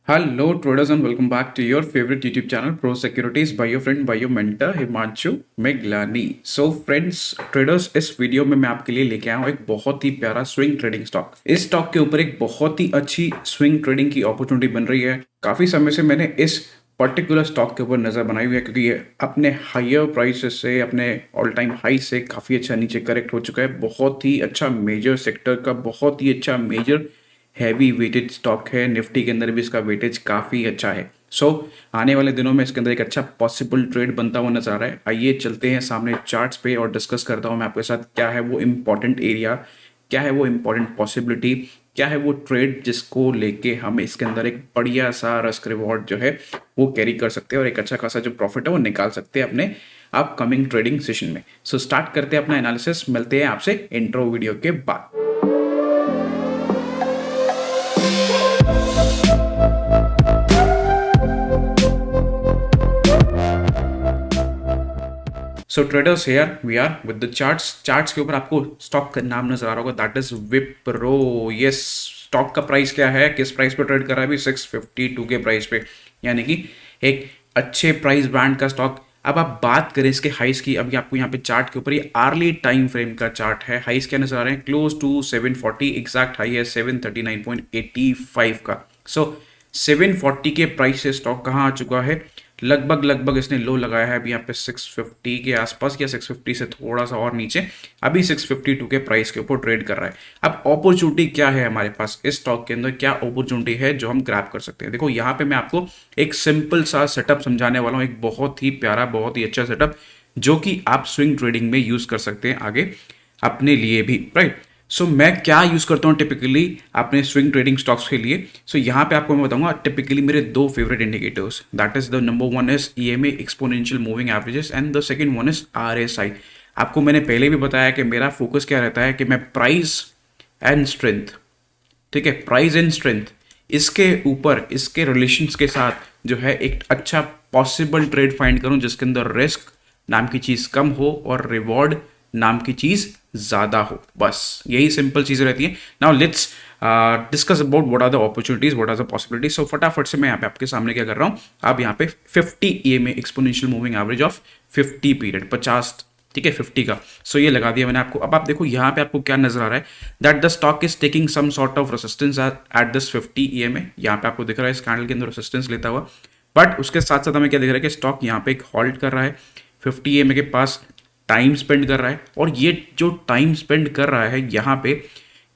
Hello traders and welcome back to your favorite YouTube channel Prosecurities by your friend by your mentor Himanshu Miglani. So friends traders इस video में मैं आपके लिए लेके आया हूँ एक बहुत ही प्यारा स्विंग ट्रेडिंग स्टॉक। इस स्टॉक के ऊपर एक बहुत ही अच्छी स्विंग ट्रेडिंग की अपॉर्चुनिटी बन रही है। काफी समय से मैंने इस पर्टिकुलर स्टॉक के ऊपर नजर बनाई हुई है क्योंकि ये अपने हायर प्राइसेस से अपने ऑल टाइम हाई से काफी अच्छा नीचे करेक्ट हो चुका है। बहुत ही अच्छा मेजर सेक्टर का बहुत ही अच्छा मेजर हैवी वेटेज स्टॉक है। निफ्टी के अंदर भी इसका वेटेज काफ़ी अच्छा है। आने वाले दिनों में इसके अंदर एक अच्छा पॉसिबल ट्रेड बनता हुआ नजर आ रहा है। आइए चलते हैं सामने चार्ट्स पे और डिस्कस करता हूँ मैं आपके साथ क्या है वो इम्पोर्टेंट एरिया, क्या है वो इम्पोर्टेंट पॉसिबिलिटी, क्या है वो ट्रेड जिसको लेके हम इसके अंदर एक बढ़िया सा रिस्क रिवॉर्ड जो है वो कैरी कर सकते हैं और एक अच्छा खासा जो प्रॉफिट है वो निकाल सकते हैं अपने अपकमिंग ट्रेडिंग सेशन में। स्टार्ट करते हैं अपना एनालिसिस। मिलते हैं आपसे इंट्रो वीडियो के बाद। So traders here we are with the charts के ऊपर आपको स्टॉक का नाम नजर आ रहा होगा, that is Wipro. Yes, stock का प्राइस क्या है, किस प्राइस पे ट्रेड कर रहा है अभी 652 के प्राइस पे, यानी कि एक अच्छे प्राइस बैंड का स्टॉक। अब आप बात करें इसके हाइस की, अभी आपको यहाँ पे चार्ट के ऊपर ये आर्ली टाइम फ्रेम का चार्ट है। हाइस क्या नजर आ रहे हैं, क्लोज टू 740, एग्जैक्ट हाई है 739.85 का। 740 के प्राइस से स्टॉक कहाँ आ चुका है, लगभग इसने लो लगाया है अभी यहाँ पे 650 के आसपास या 650 से थोड़ा सा और नीचे, अभी 652 के प्राइस के ऊपर ट्रेड कर रहा है। अब अपॉर्चुनिटी क्या है हमारे पास इस स्टॉक के अंदर, क्या अपॉर्चुनिटी है जो हम ग्रैब कर सकते हैं। देखो यहाँ पे मैं आपको एक सिंपल सा सेटअप समझाने वाला हूँ, एक बहुत ही प्यारा बहुत ही अच्छा सेटअप जो कि आप स्विंग ट्रेडिंग में यूज कर सकते हैं आगे अपने लिए भी, राइट। मैं क्या यूज करता हूँ टिपिकली अपने स्विंग ट्रेडिंग स्टॉक्स के लिए। यहाँ पे आपको मैं बताऊंगा टिपिकली मेरे दो favourite indicators, that is the number one is EMA exponential moving averages and the second one is RSI. आपको मैंने पहले भी बताया कि मेरा फोकस क्या रहता है कि मैं प्राइस एंड स्ट्रेंथ, ठीक है, प्राइस एंड स्ट्रेंथ इसके ऊपर इसके रिलेशंस के साथ जो है एक अच्छा पॉसिबल ट्रेड फाइंड करूं जिसके अंदर रिस्क नाम की चीज कम हो और रिवॉर्ड नाम की चीज ज्यादा हो। बस यही सिंपल चीज रहती है। Now let's discuss about what are the opportunities, what are the possibilities. So फटाफट से मैं यहाँ पे आपके सामने क्या कर रहा हूँ, अब यहाँ पे 50 EMA exponential moving average of 50 period 50, ठीक है 50 का। ये लगा दिया मैंने आपको। अब आप देखो यहाँ पे आपको क्या नजर आ रहा है, that the stock is taking some sort of resistance at this 50 EMA. यहाँ पे आपको दिख रहा है इस कैंडल के अंदर रेसिस्टेंस लेता हुआ, बट उसके साथ साथ हमें क्या दिख रहा है कि स्टॉक यहाँ पे एक हॉल्ट कर रहा है 50 ईएमए के पास, टाइम स्पेंड कर रहा है। और ये जो टाइम स्पेंड कर रहा है यहाँ पे,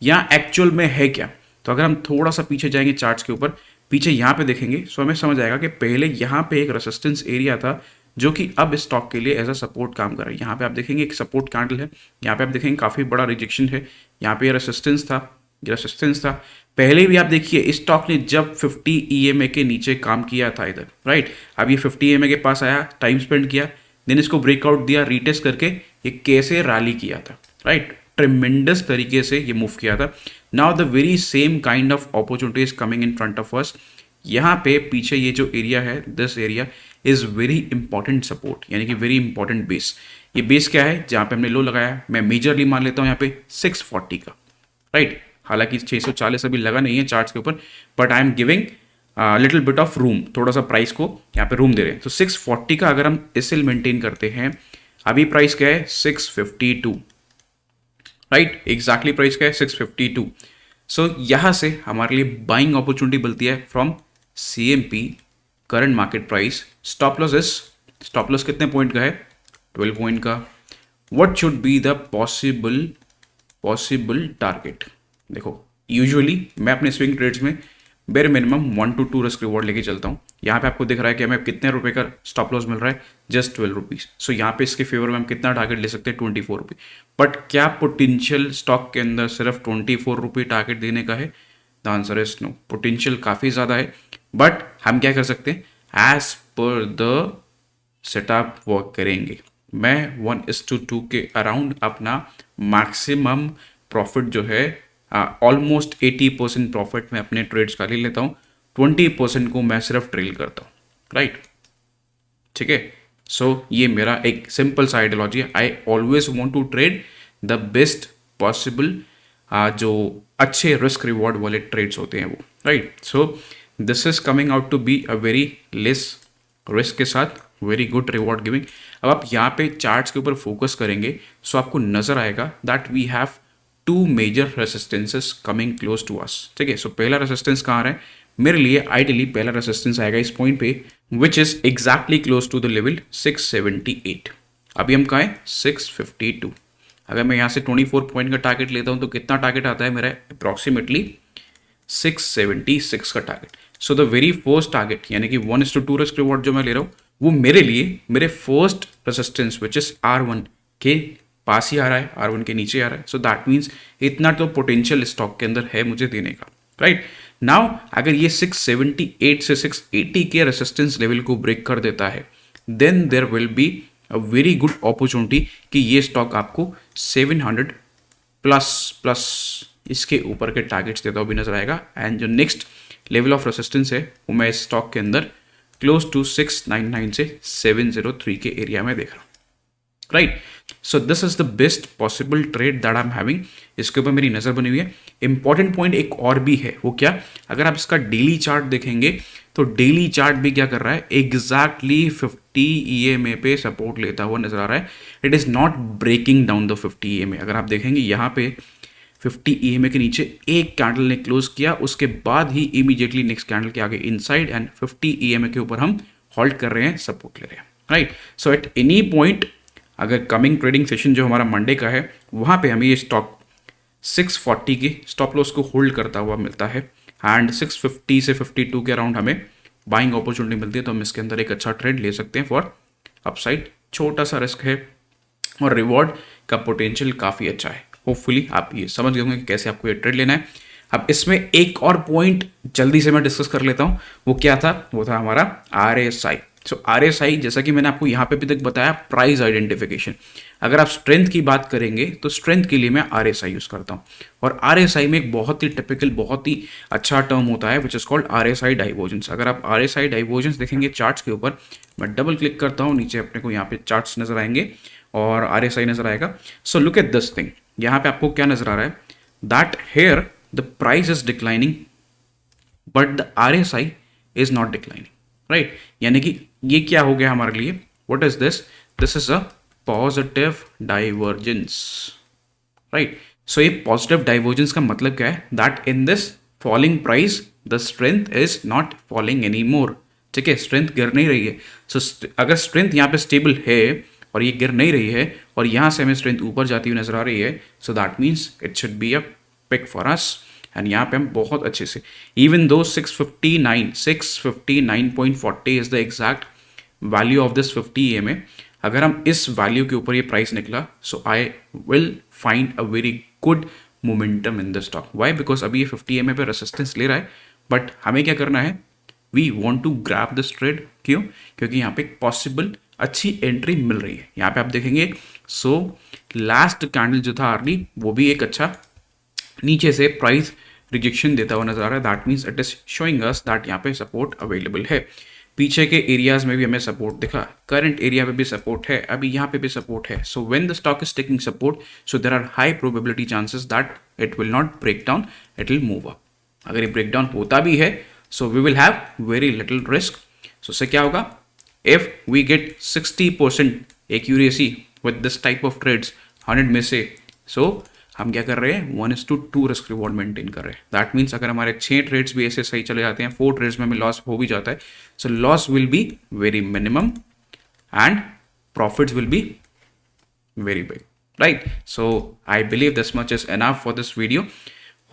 यहाँ एक्चुअल में है क्या, तो अगर हम थोड़ा सा पीछे जाएंगे चार्ट्स के ऊपर, पीछे यहाँ पे देखेंगे हमें समझ आएगा कि पहले यहाँ पे एक रेसिस्टेंस एरिया था जो कि अब स्टॉक के लिए एज अ सपोर्ट काम कर रहा है। यहाँ पे आप देखेंगे एक सपोर्ट कैंडल है, यहाँ पे आप देखेंगे काफी बड़ा रिजेक्शन है, यहाँ पे रेसिस्टेंस था पहले भी। आप देखिए इस स्टॉक ने जब 50 ईएमए के नीचे काम किया था इधर, राइट। अब ये 50 ईएमए के पास आया, टाइम स्पेंड किया, देन इसको ब्रेकआउट दिया, रीटेस्ट करके ये कैसे रैली किया था, राइट, ट्रिमेंडस तरीके से ये मूव किया था। Now the very same kind of opportunity is coming in front of us. यहाँ पे पीछे ये जो एरिया है, this area is very important support, यानी कि वेरी इंपॉर्टेंट बेस। ये बेस क्या है जहाँ पे हमने लो लगाया, मैं मेजरली मान लेता हूँ यहाँ पे 640 का, राइट। हालांकि 640 अभी लगा नहीं है चार्ट्स के ऊपर, but I am giving little bit of room, थोड़ा सा प्राइस को यहाँ पे रूम दे रहे हैं। 640 का अगर हम इसे मेंटेन करते हैं, अभी प्राइस क्या है 652, राइट, एग्जैक्टली प्राइस क्या है 652। यहां से हमारे लिए बाइंग अपॉर्चुनिटी बनती है from CMP current market price. Stop loss कितने पॉइंट का है, 12 पॉइंट का। What should be the possible target. देखो यूजुअली मैं अपने स्विंग ट्रेड्स में बेर मिनिमम 1 to 2 रिस्क रिवॉर्ड लेके चलता हूँ। यहाँ पे आपको दिख रहा है कि हमें कितने रुपए का स्टॉप लॉस मिल रहा है, जस्ट 12 रुपीज। यहाँ पे इसके फेवर में हम कितना टारगेट ले सकते हैं, 24 रुपये। बट क्या पोटेंशियल स्टॉक के अंदर सिर्फ 24 रुपये टारगेट देने का है, the answer is no. Potential काफ़ी ज़्यादा है, बट हम क्या कर सकते हैं, as per the setup work करेंगे। मैं 1:2 के अराउंड अपना मैक्सिमम प्रॉफिट जो है ऑलमोस्ट 80% प्रॉफिट मैं अपने ट्रेड्स का ले लेता हूँ, 20% को मैं सिर्फ ट्रेल करता हूँ, राइट, ठीक है। ये मेरा एक सिंपल सा आइडियोलॉजी है। I always want to trade the best possible जो अच्छे रिस्क रिवॉर्ड वाले ट्रेड्स होते हैं वो, right. This is coming out to be a very less risk के साथ वेरी गुड रिवॉर्ड गिविंग। अब आप यहाँ पे चार्ट्स के ऊपर फोकस करेंगे सो आपको नजर आएगा that we have two major resistances coming close to us. ठीक है, सो पहला रेसिस्टेंस कहाँ आ रहा है मेरे लिए, आइडियली पहला रेसिस्टेंस आएगा इस पॉइंट पे which is exactly close to the level 678। अभी हम कहाँ हैं 652। अगर मैं यहाँ से 24 पॉइंट का टारगेट लेता हूँ तो कितना टारगेट आता है मेरा, अप्रॉक्सीमेटली 676 का target. So the very first target यानी कि 1:2 रिस्क रिवॉर्ड जो मैं ले रहा हूँ वो मेरे लिए मेरे first resistance which is R1 के पास ही आ रहा है, R1 के नीचे आ रहा है। सो दैट मीन्स इतना तो पोटेंशियल स्टॉक के अंदर है मुझे देने का, राइट। नाउ अगर ये 678 से 680 के रेसिस्टेंस लेवल को ब्रेक कर देता है then there will be a very good opportunity कि ये स्टॉक आपको 700 प्लस प्लस इसके ऊपर के टारगेट्स देता हुआ भी नजर आएगा। एंड जो नेक्स्ट लेवल ऑफ रेसिस्टेंस है वो मैं इस स्टॉक के अंदर क्लोज टू 699 से 703 के एरिया में देख रहा हूँ, right. So this is the best possible trade that I am having. इसके ऊपर मेरी नजर बनी हुई है। इंपॉर्टेंट पॉइंट एक और भी है, वो क्या, अगर आप इसका डेली चार्ट देखेंगे तो डेली चार्ट भी क्या कर रहा है, एग्जैक्टली 50 EMA पे सपोर्ट लेता हुआ नजर आ रहा है। It is not breaking down the 50 EMA। अगर आप देखेंगे यहाँ पे 50 EMA के नीचे एक कैंडल ने क्लोज किया, उसके बाद ही इमीडिएटली नेक्स्ट कैंडल के आगे इनसाइड एंड 50 EMA के ऊपर हम होल्ड कर रहे हैं, सपोर्ट ले रहे हैं, right. So at any point अगर कमिंग ट्रेडिंग सेशन जो हमारा मंडे का है वहाँ पे हमें ये स्टॉक 640 के स्टॉप लॉस को होल्ड करता हुआ मिलता है एंड 650 से 52 के अराउंड हमें बाइंग अपॉर्चुनिटी मिलती है, तो हम इसके अंदर एक अच्छा ट्रेड ले सकते हैं फॉर अपसाइड। छोटा सा रिस्क है और रिवॉर्ड का पोटेंशियल काफ़ी अच्छा है। होपफुली आप ये समझ गए होंगे कि कैसे आपको ये ट्रेड लेना है। अब इसमें एक और पॉइंट जल्दी से मैं डिस्कस कर लेता हूँ, वो क्या था, वो था हमारा RSI। सो RSI जैसा कि मैंने आपको यहाँ पे भी तक बताया, प्राइस आइडेंटिफिकेशन। अगर आप स्ट्रेंथ की बात करेंगे तो स्ट्रेंथ के लिए मैं RSI यूज़ करता हूँ, और RSI में एक बहुत ही टिपिकल बहुत ही अच्छा टर्म होता है which is called RSI divergence. अगर आप RSI डाइवर्जेंस देखेंगे चार्ट्स के ऊपर, मैं डबल क्लिक करता हूँ, नीचे अपने को यहाँ पे चार्ट्स नजर आएंगे और RSI नजर आएगा। So look at this thing, यहाँ पे आपको क्या नजर आ रहा है, that here the price is declining but the RSI is not declining, right. यानी कि ये क्या हो गया हमारे लिए, what is this, this is a positive divergence, right. So ये पॉजिटिव डाइवर्जेंस का मतलब क्या है, that in this falling price the strength is not falling any more. ठीक है, स्ट्रेंथ गिर नहीं रही है। सो अगर स्ट्रेंथ यहाँ पे स्टेबल है और ये गिर नहीं रही है और यहाँ से हमें स्ट्रेंथ ऊपर जाती हुई नजर आ रही है, so that means it should be a pick for us. And यहाँ पे हम बहुत अच्छे से, even though 659.40 is the exact value of this 50 EMA, अगर हम इस वैल्यू के ऊपर ये प्राइस निकला, so I will find a very good momentum in the stock. Why, because अभी ये 50 EMA पे रेसिस्टेंस ले रहा है, बट हमें क्या करना है, we want to grab this trade. क्यों, क्योंकि यहाँ पे एक पॉसिबल अच्छी एंट्री मिल रही है। यहाँ पे आप देखेंगे, सो लास्ट कैंडल जो था अर्ली, वो भी एक अच्छा नीचे से प्राइस रिजेक्शन देता हुआ नजर आ रहा है। That means it is showing us that यहाँ पे सपोर्ट अवेलेबल है। पीछे के एरियाज में भी हमें सपोर्ट दिखा, करंट एरिया में भी सपोर्ट है, अभी यहाँ पे भी सपोर्ट है। So when the stock is taking support, so there are high probability chances that it will not break down, it will move up. अगर ये ब्रेक डाउन होता भी है, so we will have very little risk. So उससे क्या होगा, if we get 60% accuracy with this type of trades 100 में से, सो हम क्या कर रहे हैं, 1:2 रिस्क रिवॉर्ड मेंटेन कर रहे हैं। दैट मीन्स अगर हमारे 6 ट्रेड्स भी ऐसे सही चले जाते हैं, 4 ट्रेड्स में हमें लॉस हो भी जाता है, so loss will be very minimum and profits will be very big, right. So I believe this much is enough for this video.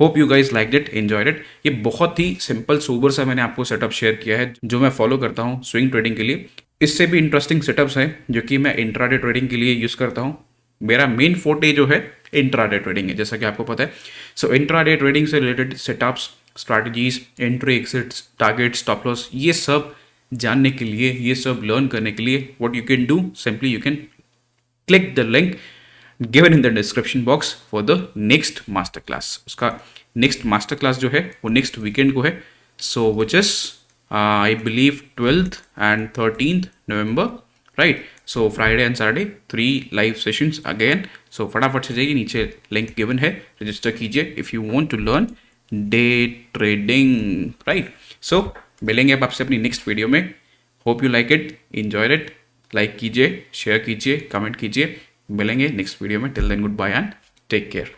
Hope you guys like it, enjoyed it. ये बहुत ही simple sober सा मैंने आपको setup share किया है जो मैं follow करता हूँ स्विंग ट्रेडिंग के लिए। इससे भी इंटरेस्टिंग सेटअप्स हैं जो कि मैं इंट्राडे ट्रेडिंग के लिए यूज़ करता हूँ। मेरा मेन फोर्टे जो है इंट्राडे ट्रेडिंग है, जैसा कि आपको पता है। सो इंट्राडे ट्रेडिंग से related setups, strategies, entry, exits, target, stop loss, ये सब जानने के लिए, ये सब लर्न करने के लिए, what you can do, simply you can click the link given in the description box for the next master class. उसका नेक्स्ट मास्टर क्लास जो है वो नेक्स्ट वीकेंड को है, so which is I believe 12th and 13th November, राइट। So Friday and Saturday 3 live sessions again. So फटाफट से जाइए, नीचे लिंक गिवन है, रजिस्टर कीजिए if you want to learn day trading, right. So मिलेंगे अब आपसे अपनी नेक्स्ट वीडियो में। Hope you like it, enjoy it. Like कीजिए, शेयर कीजिए, कमेंट कीजिए। मिलेंगे नेक्स्ट वीडियो में। Till then goodbye and take care.